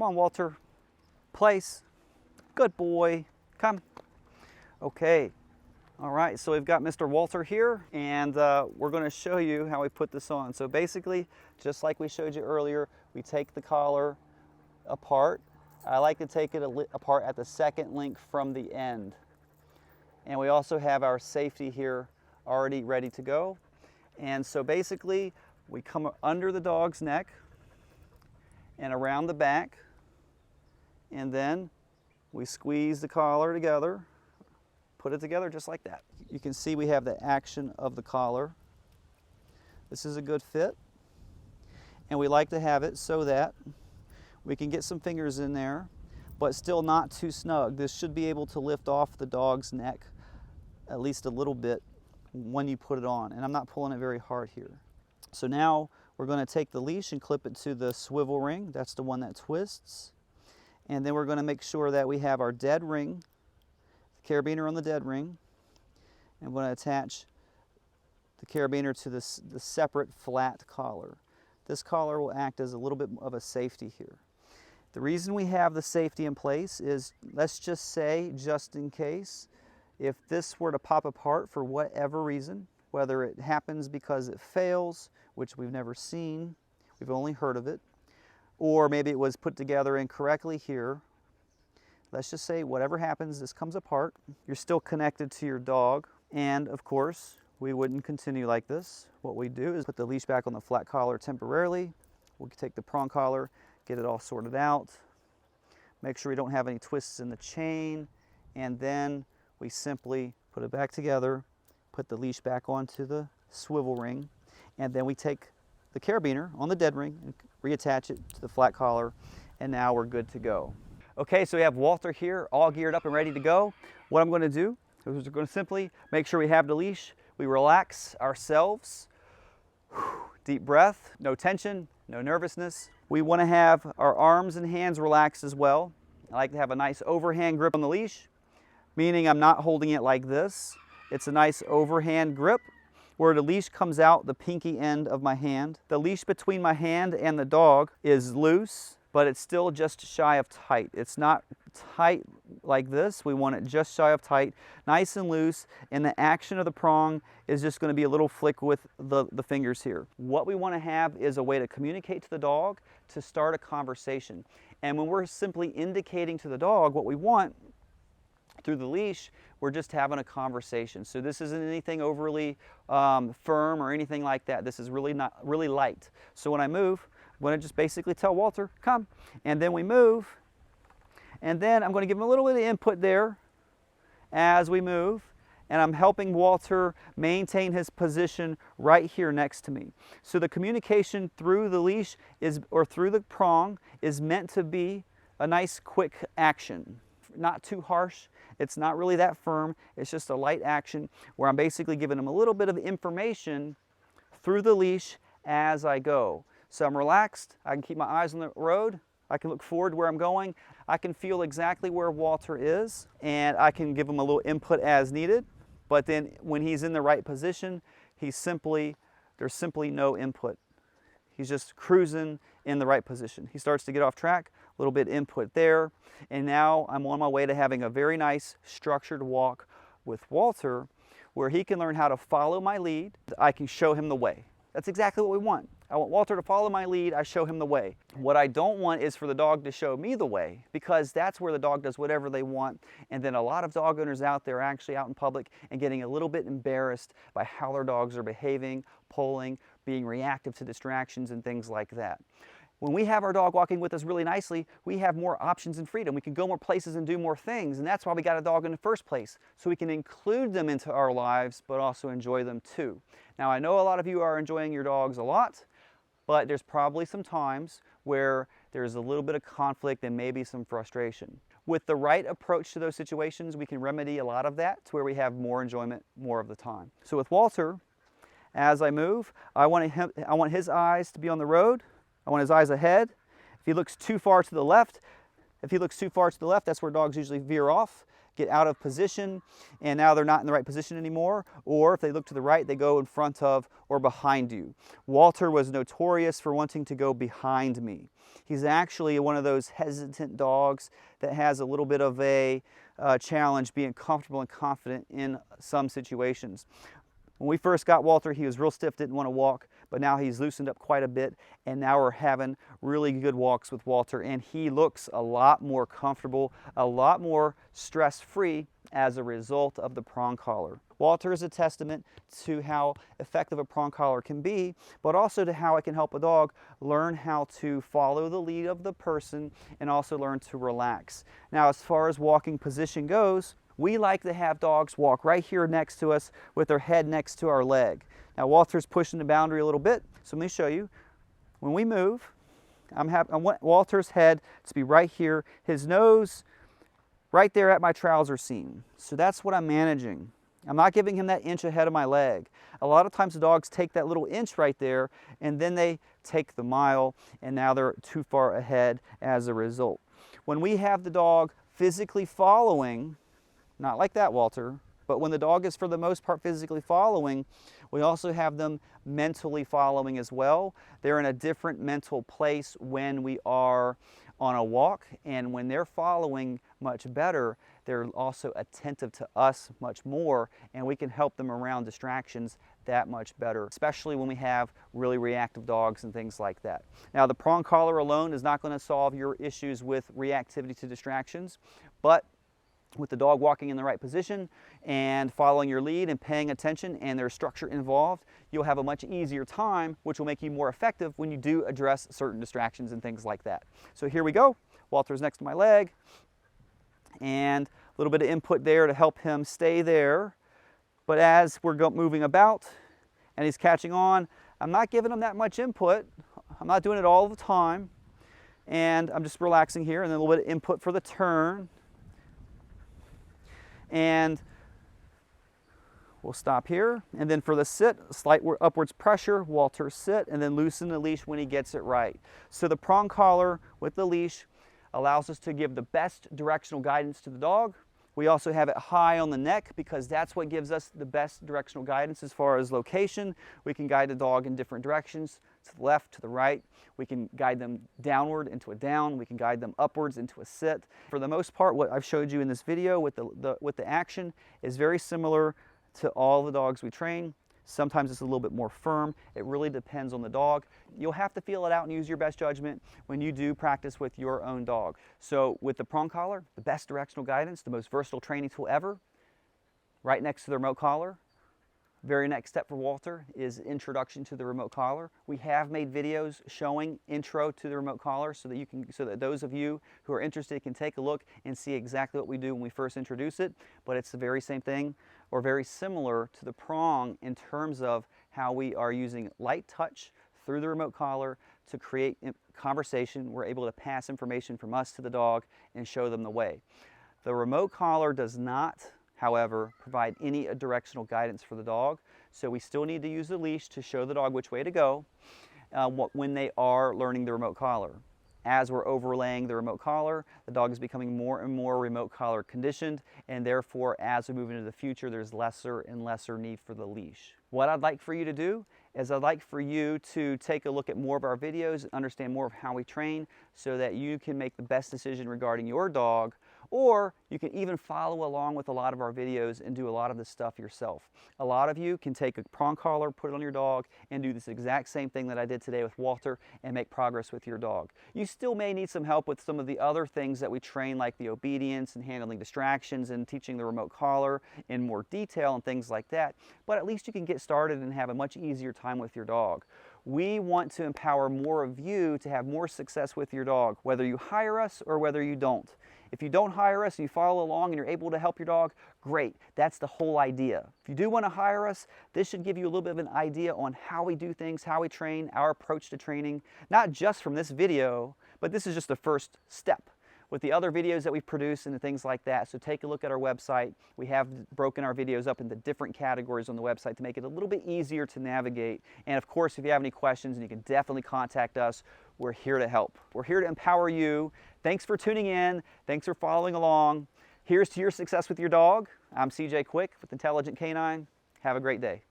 Come on, Walter. Place. Good boy. Come. Okay. All right, so we've got Mr. Walter here, and we're going to show you how we put this on. So basically, just like we showed you earlier, we take the collar apart. I like to take it apart at the second link from the end. And we also have our safety here already ready to go. And so basically, we come under the dog's neck and around the back, and then we squeeze the collar together. Put it together just like that. You can see we have the action of the collar. This is a good fit. And we like to have it so that we can get some fingers in there, but still not too snug. This should be able to lift off the dog's neck at least a little bit when you put it on. And I'm not pulling it very hard here. So now we're going to take the leash and clip it to the swivel ring. That's the one that twists. And then we're going to make sure that we have our dead ring, carabiner on the dead ring, and I'm going to attach the carabiner to the separate flat collar. This collar will act as a little bit of a safety here. The reason we have the safety in place is, let's just say, just in case, if this were to pop apart for whatever reason, whether it happens because it fails, which we've never seen, we've only heard of it, or maybe it was put together incorrectly here. Let's just say whatever happens, this comes apart. You're still connected to your dog. And of course, we wouldn't continue like this. What we do is put the leash back on the flat collar temporarily. We'll take the prong collar, get it all sorted out. Make sure we don't have any twists in the chain. And then we simply put it back together, put the leash back onto the swivel ring. And then we take the carabiner on the dead ring and reattach it to the flat collar. And now we're good to go. Okay, so we have Walter here, all geared up and ready to go. What I'm going to do is we're going to simply make sure we have the leash. We relax ourselves. Deep breath, no tension, no nervousness. We want to have our arms and hands relaxed as well. I like to have a nice overhand grip on the leash, meaning I'm not holding it like this. It's a nice overhand grip where the leash comes out the pinky end of my hand. The leash between my hand and the dog is loose, but it's still just shy of tight. It's not tight like this. We want it just shy of tight, nice and loose, and the action of the prong is just going to be a little flick with the fingers here. What we want to have is a way to communicate to the dog to start a conversation. And when we're simply indicating to the dog what we want through the leash, we're just having a conversation. So this isn't anything overly firm or anything like that. This is really light. So when I move, I'm going to just basically tell Walter, come, and then we move, and then I'm going to give him a little bit of input there as we move, and I'm helping Walter maintain his position right here next to me. So the communication through the leash or through the prong is meant to be a nice quick action. Not too harsh, it's not really that firm, it's just a light action where I'm basically giving him a little bit of information through the leash as I go. So I'm relaxed, I can keep my eyes on the road, I can look forward to where I'm going, I can feel exactly where Walter is, and I can give him a little input as needed, but then when he's in the right position, there's simply no input. He's just cruising in the right position. He starts to get off track, a little bit input there, and now I'm on my way to having a very nice structured walk with Walter where he can learn how to follow my lead. I can show him the way. That's exactly what we want. I want Walter to follow my lead, I show him the way. What I don't want is for the dog to show me the way, because that's where the dog does whatever they want, and then a lot of dog owners out there are actually out in public and getting a little bit embarrassed by how their dogs are behaving, pulling, being reactive to distractions and things like that. When we have our dog walking with us really nicely, we have more options and freedom. We can go more places and do more things, and that's why we got a dog in the first place, so we can include them into our lives, but also enjoy them too. Now, I know a lot of you are enjoying your dogs a lot, but there's probably some times where there's a little bit of conflict and maybe some frustration. With the right approach to those situations, we can remedy a lot of that to where we have more enjoyment more of the time. So with Walter, as I move, I want his eyes to be on the road. I want his eyes ahead. If he looks too far to the left, If he looks too far to the left, that's where dogs usually veer off, get out of position, and now they're not in the right position anymore. Or if they look to the right, they go in front of or behind you. Walter was notorious for wanting to go behind me. He's actually one of those hesitant dogs that has a little bit of a challenge being comfortable and confident in some situations. When we first got Walter, he was real stiff, didn't want to walk, but now he's loosened up quite a bit, and now we're having really good walks with Walter, and he looks a lot more comfortable, a lot more stress-free as a result of the prong collar. Walter is a testament to how effective a prong collar can be, but also to how it can help a dog learn how to follow the lead of the person and also learn to relax. Now, as far as walking position goes, we like to have dogs walk right here next to us with their head next to our leg. Now, Walter's pushing the boundary a little bit, so let me show you. When we move, I want Walter's head to be right here, his nose right there at my trouser seam. So that's what I'm managing. I'm not giving him that inch ahead of my leg. A lot of times the dogs take that little inch right there, and then they take the mile, and now they're too far ahead as a result. When we have the dog physically following, not like that, Walter, but when the dog is for the most part physically following, we also have them mentally following as well. They're in a different mental place when we are on a walk, and when they're following much better, they're also attentive to us much more, and we can help them around distractions that much better, especially when we have really reactive dogs and things like that. Now, the prong collar alone is not going to solve your issues with reactivity to distractions, but with the dog walking in the right position and following your lead and paying attention and there's structure involved, you'll have a much easier time, which will make you more effective when you do address certain distractions and things like that. So here we go. Walter's next to my leg, and a little bit of input there to help him stay there. But as we're moving about and he's catching on, I'm not giving him that much input. I'm not doing it all the time. And I'm just relaxing here, and then a little bit of input for the turn. And we'll stop here, and then for the sit, slight upwards pressure, Walter sit, and then loosen the leash when he gets it right. So the prong collar with the leash allows us to give the best directional guidance to the dog. We also have it high on the neck because that's what gives us the best directional guidance as far as location. We can guide the dog in different directions, to the left, to the right. We can guide them downward into a down. We can guide them upwards into a sit. For the most part, what I've showed you in this video with the action is very similar to all the dogs we train. Sometimes it's a little bit more firm. It really depends on the dog. You'll have to feel it out and use your best judgment when you do practice with your own dog. So with the prong collar, the best directional guidance, the most versatile training tool ever, right next to the remote collar. Very next step for Walter is introduction to the remote collar. We have made videos showing intro to the remote collar so that those of you who are interested can take a look and see exactly what we do when we first introduce it. But it's the very same thing, or very similar to the prong in terms of how we are using light touch through the remote collar to create conversation. We're able to pass information from us to the dog and show them the way. The remote collar does not, however, provide any directional guidance for the dog, so we still need to use the leash to show the dog which way to go when they are learning the remote collar. As we're overlaying the remote collar, the dog is becoming more and more remote collar conditioned, and therefore as we move into the future, there's lesser and lesser need for the leash. What I'd like for you to do is I'd like for you to take a look at more of our videos and understand more of how we train so that you can make the best decision regarding your dog, or you can even follow along with a lot of our videos and do a lot of this stuff yourself. A lot of you can take a prong collar, put it on your dog, and do this exact same thing that I did today with Walter and make progress with your dog. You still may need some help with some of the other things that we train, like the obedience and handling distractions and teaching the remote collar in more detail and things like that, but at least you can get started and have a much easier time with your dog. We want to empower more of you to have more success with your dog, whether you hire us or whether you don't. If you don't hire us and you follow along and you're able to help your dog, great. That's the whole idea. If you do want to hire us, this should give you a little bit of an idea on how we do things, how we train, our approach to training, not just from this video, but this is just the first step. with the other videos that we produce and things like that. So take a look at our website. We have broken our videos up into different categories on the website to make it a little bit easier to navigate. And of course, if you have any questions, you can definitely contact us. We're here to help. We're here to empower you. Thanks for tuning in. Thanks for following along. Here's to your success with your dog. I'm CJ Quick with Intelligent Canine. Have a great day.